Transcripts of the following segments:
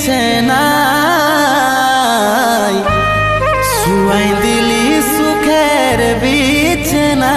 বিছানায় শুয়াই দিলি সুখের বিছানা।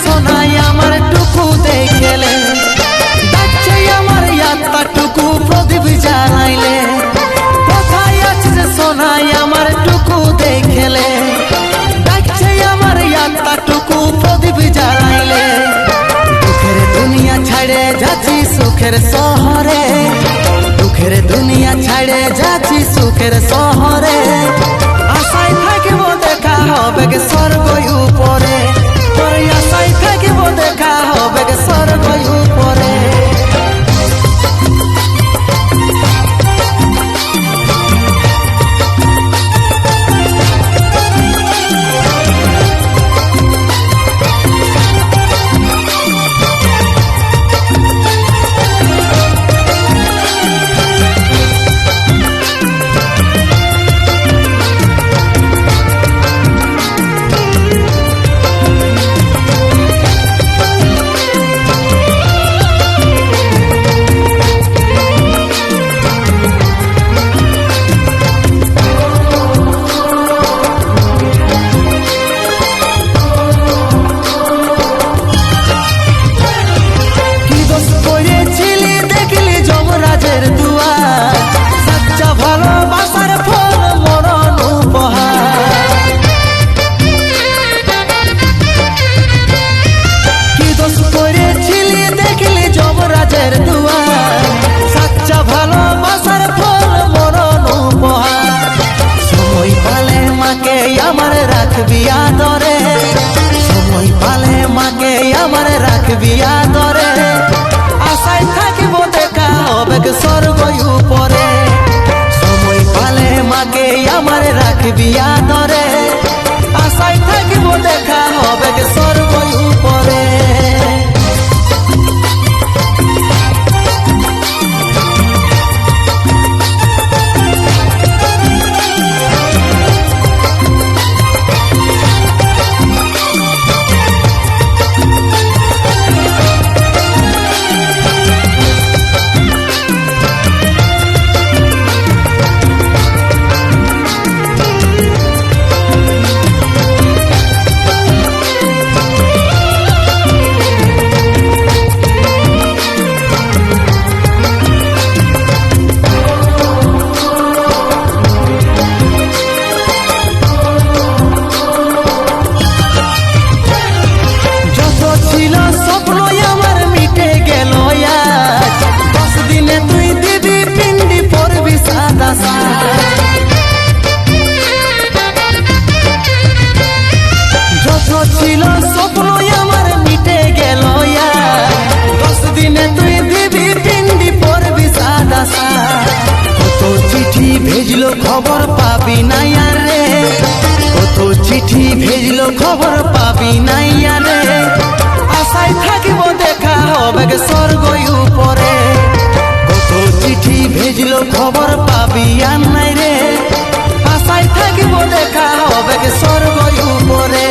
সোনাই আমার টুকু দেখলে ডাকছে আমার আত্মাটুকু প্রদীপ জ্বালাইলে। কোথায় আছিস সোনাই আমার টুকু দেখলে ডাকছে আমার আত্মাটুকু প্রদীপ জ্বালাইলে। দুঃখের দুনিয়া ছাড়ে যাচ্ছি সুখের শহরে, দুঃখের দুনিয়া ছাড়ে যাচ্ছি সুখের শহরে। আশায় থাকিব দেখা হবে গে স্বর্গ উপরে, আশায় থাকিব দেখা হবে গে স্বর্গ উপরে। আমার রাখবি আদরে, সময় পালে মাকে আমার রাখবি আদরে। আশায় থাকিব দেখা হবে স্বর্গ উপরে, সময় পালে মাকে আমার রাখবি আদরে। আশায় থাকিব দেখা হবে স্বর্গ উপরে। ছিল স্বপ্ন আমার মিটে গেল, 10 দিনে তুই দিবি পিন্ডি পরবি সাদা সাদ। কত চিঠি ভেজলো খবর পাবি নাই রে, কত চিঠি ভেজলো খবর পাবি নাই রে। আশায় থাকিব দেখা হবে স্বর্গ উপরে, কত চিঠি ভেজলো খবর পাবি আর নাই রে। আশায় থাকিব দেখা হবে স্বর্গ উপরে।